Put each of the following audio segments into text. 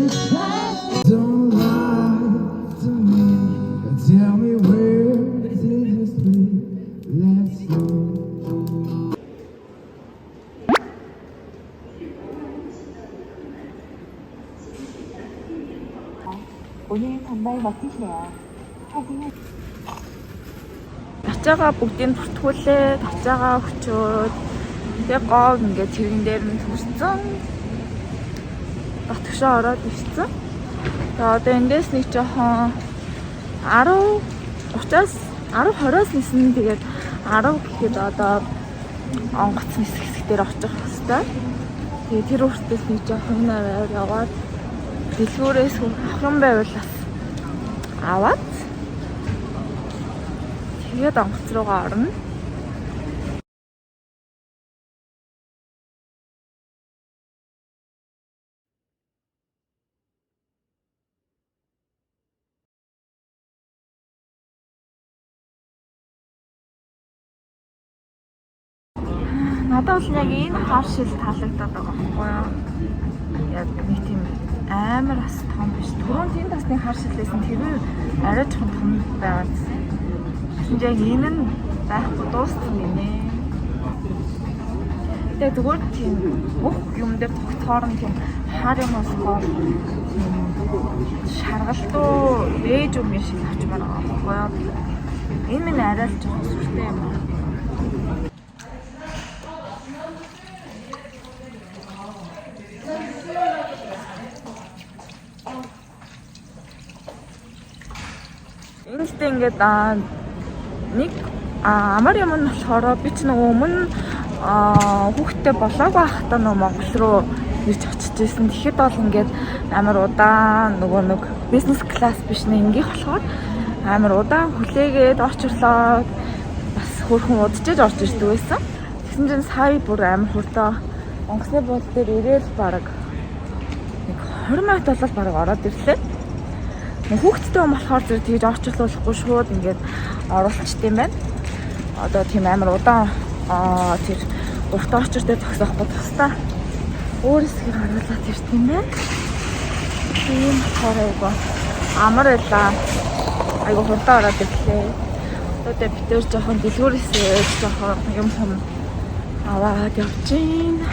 Don't lie to me and tell me where this lead. Let's go. 오늘 단발 멋지시네요. Тачаага бүгдийг бүртгүүлээ. Тачаага хүчөөд тэгээ гоо ингээд тэрэн дээр нь төрсөн. Батгшаа ороод ирсэн. Тэгээ одоо эндээс нэг жоохон 10-20-аас нисэн. Тэгээд 10 гэхэд одоо онгоцны хэсэг дээр очих хэвээр. Тэгээ тэр үртээс нэг жоохон наваар яваад дэлгүүрээс авах байвал бас аваад тэгээд онгоц руугаа орно. Надад бол яг энэ хар шил таалагдаад байгаа байхгүй юу? Яг нэг тийм амар бас том биш. Түрүүн тийм тасны хар шилээсэн тэр арай ч том байгаад. Тэгвэл яг энэ нь байхгүй дууссан гинэ. Тэгээ зүгээр тийм бүх юм дээр тогтоор нь тийм хар юм болохоор шаргалтуу ээж юм шиг авчмаар байгаа байхгүй юу? Энэ минь арай л жоохон сүртэй юм. Энэтэй ингээд нэг амар юм нь болохоор би ч нөгөө өмнө хүүхдтэй болоогүй байхдаа нөгөө Монгол руу ирж очиж ирсэн. Тэгэхэд бол ингээд амар удаан нөгөө нэг бизнес класс биш нэ ингээх болохоор амар удаан хүлээгээд орчлоо бас хөрхөн удажж орж ирдэг байсан. Тэгсэн чинь сая бүр амар хурдан онгоцны буудлын дээр ирээл баг нэг 20 минут болол баг ороод ирлээ. Хүүхдтэй юм болохоор зэрэг тэгж орчлуулахгүй шууд ингээд оруулчихд юм байна. Одоо тийм амар удаан тэр урт орчир дээр зогсоохгүй тусдаа өөр хэсгээр харуулаад ирт юм байна. Тийм хоройгоо амар байлаа. Айгу хурдан ороод ирлээ. Одоо битэр жоохон дэлгүүрээс жоохон юм аваад явж байна.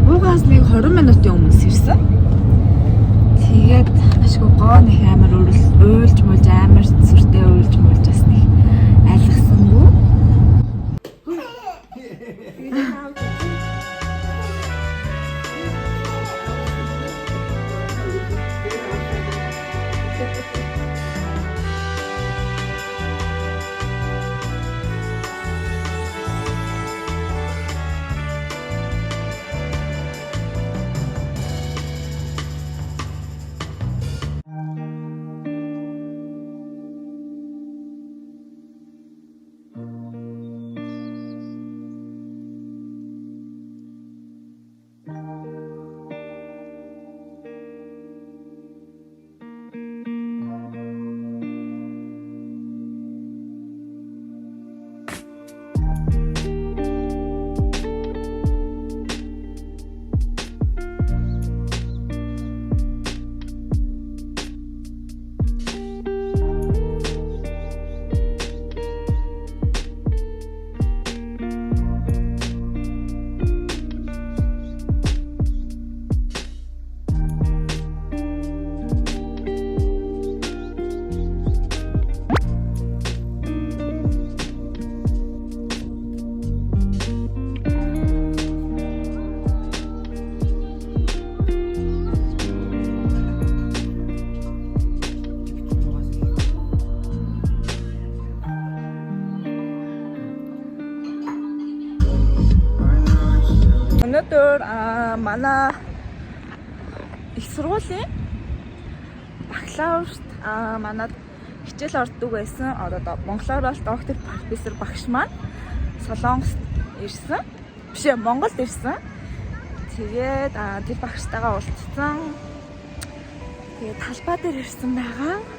Буугаас нэг 20 минутын өмнө сэрсэн. Тэгээд ашгүй гоо нэг амар уйлж муулж амар сүртэй уйлж муулж бас нэг айлгсангүй. Өнөөдөр манай их сургуулийн бакалаврт манад хичээл ордог байсан. Одоо монголоор бол доктор профессор багш маань Солонгост ирсэн. Биш ээ, Монголд ирсэн. Тэгээд тэр багштайгаа уулзсан. Тэгээд талбай дээр ирсэн байгаа.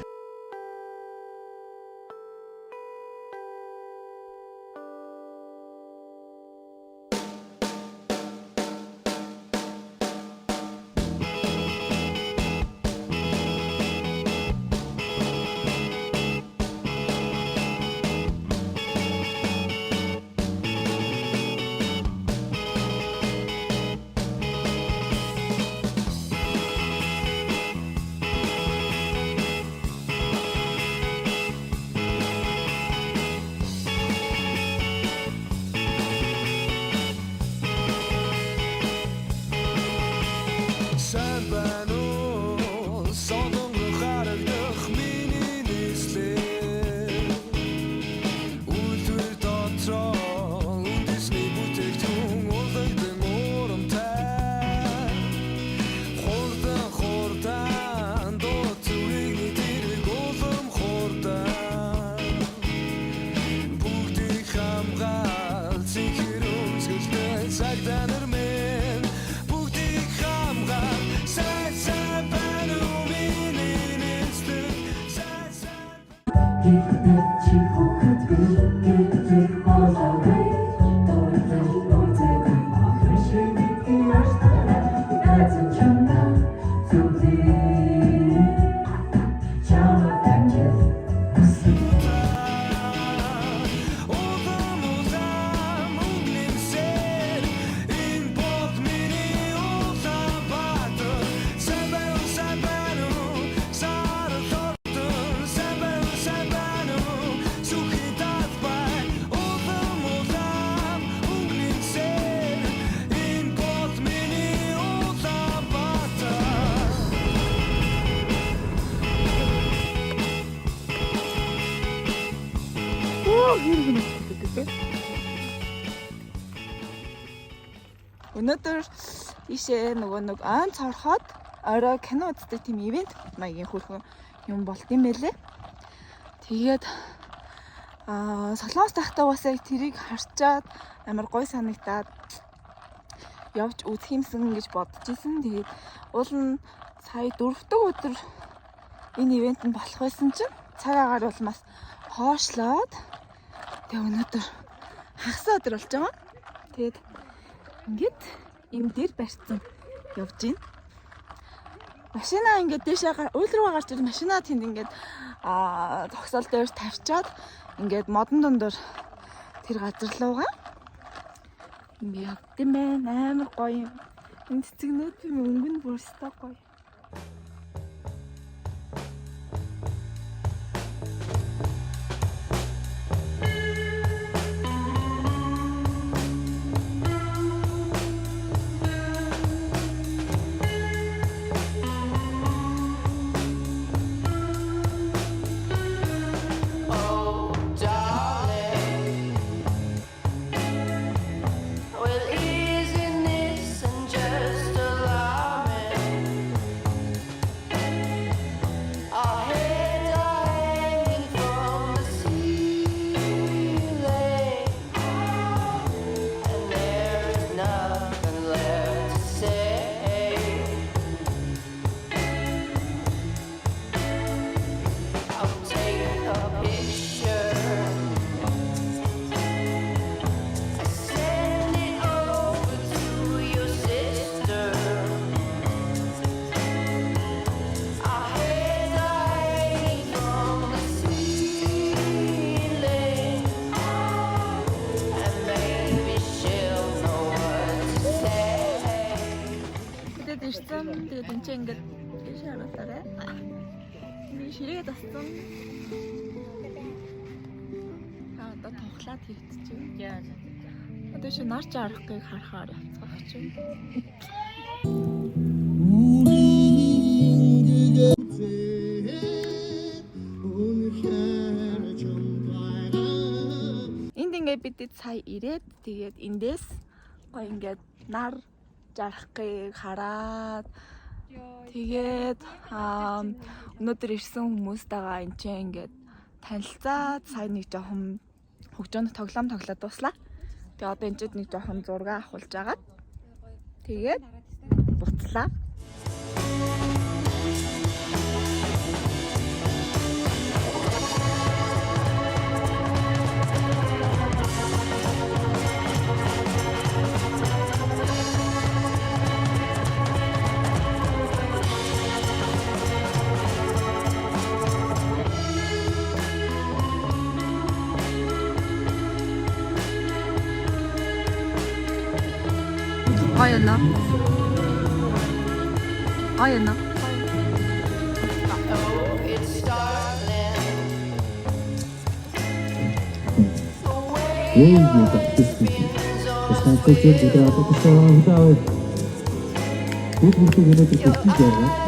Өнөөдөр ийшээ нөгөө нэг онц ороход орой кино үздэг тийм ивент маягийн хөрхөн юм болт юм байлээ. Тэгээд Солонгос тахтаа бас яг тэрийг харчаад амар гой санагдаад явж үзэх юмсан гэж бодож исэн. Тэгээд уул нь сая 4 дахь өдөр энэ ивент нь болох байсан чинь цаг агаар бол бас хоошлоод тэгээ өнөөдөр хагас өдөр болж байгаа. Тэгээд ингээд юм дээр барьсан явж байна. Машина ингээд дэшээ уул руу гарч ирсэн машина тэнд ингээд зогсоол дээр тавьчаад ингээд модон дундор тэр газар руугаа явд юм байна. Амар гоё юм. Энэ цэцэгнүүд өнгөн бүрстэй гоё. Тэгээд энэ чинь ингээд тийш харахаарай. Миний ширээ тассан. Одоо тоглоод хийчихв. Яа. Одоо чи нар чарахыг харахаар явцгаах чинь. Энд ингээд бид сая ирээд тэгээд эндээс гоё ингээд нар жарахыг хараад тэгээд өнөөдөр ирсэн хүмүүстайгаа энэ чинь ингээд танилцаад сайн нэг жоохон хөгжөөнд тоглоом тоглоод дуслаа. Тэгээ одоо энэ ч нэг жоохон зураг авахулж агаад тэгээд буцлаа. Ayana. Ayana. Эй, это ты. Поставьте телефон, да, только что удавай. Тут вот это пустите, да?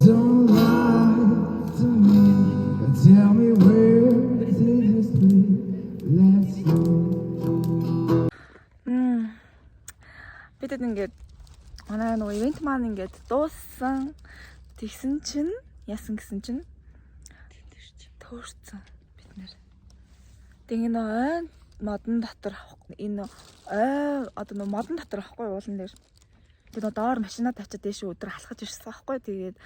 Don't lie to me and tell me where this way. Let's go. Бидэд ингээд манай нөгөө ивент маань ингээд дууссан. Тэгсэн чинь яасан гэсэн чинь төөрцөн бид нэр. Тэгээ энэ ой модон дотор энэ ой одоо нөгөө модон дотор авахгүй уулан дээр. Тэгээд доор машинаа тавьчаад дэше өдөр алхаж ирсэн байхгүй. Тэгээд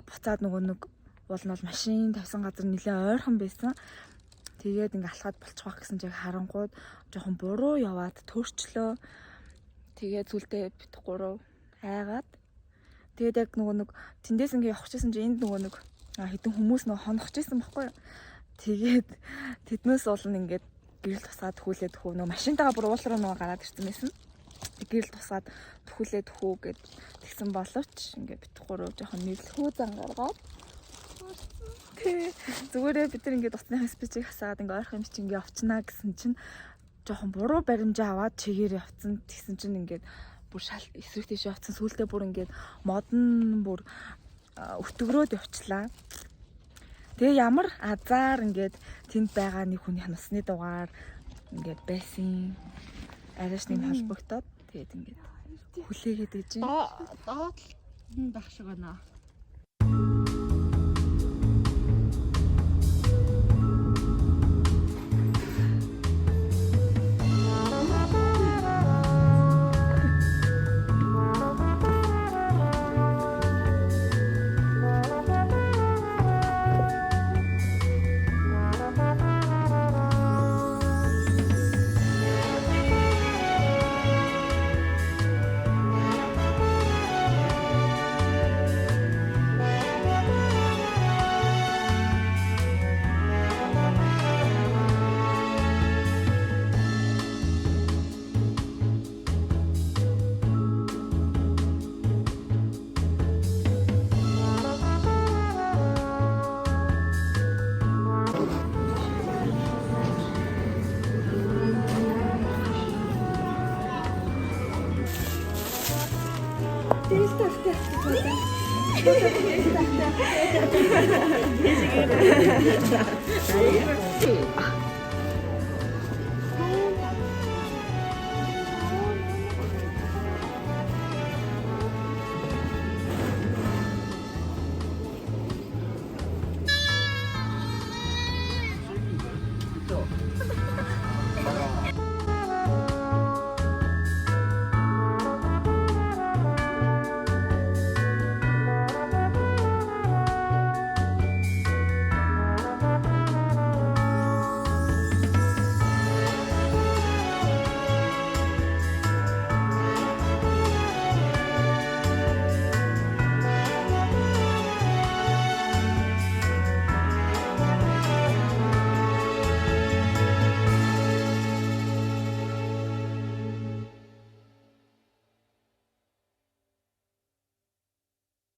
буцаад нөгөө нэг уул нь бол машин тавьсан газар нэлээ ойрхон байсан. Тэгээд ингээ алхаад болчих واخ гэсэн чиг харангууд жоохон буруу яваад төрчлөө. Тэгээд сүлдээ бит 3 айгаад тэгээд яг нөгөө нэг тэндээс ингээ явах гэсэн чинь энд нөгөө нэг хэдэн хүмүүс нөгөө хонохч исэн байхгүй. Тэгээд тэднээс болон ингээд гэрэл тусаад төхүүлээд төхөө нөгөө машинтайгаа бүр уулруу нөгөө гараад ирсэн байсан. Гэрэл тусаад төхүүлээд төхөө гэд тэгсэн боловч ингээ бит 3 жоохон нэрлэхүү зан гаргаад зүгээрээ бид нар ингээд утасны спичийг хасаад ингээ ойрхон юм чи ингээ явчнаа гэсэн чинь жоохон буруу баримжаа аваад чигээр явцсан. Тэгсэн чинь ингээд бүр шал эсрэг тийш явцсан. Сүүлдээ бүр ингээд модон бүр өтгөрөөд явчлаа. Тэгээ ямар азар ингээд тэнд байгаа нэг хүний ханасны дугаар ингээд байсан. Арайш нэг холбогдоод тэгээд ингээд хүлээгээд ээж. Доод байх шиг байна.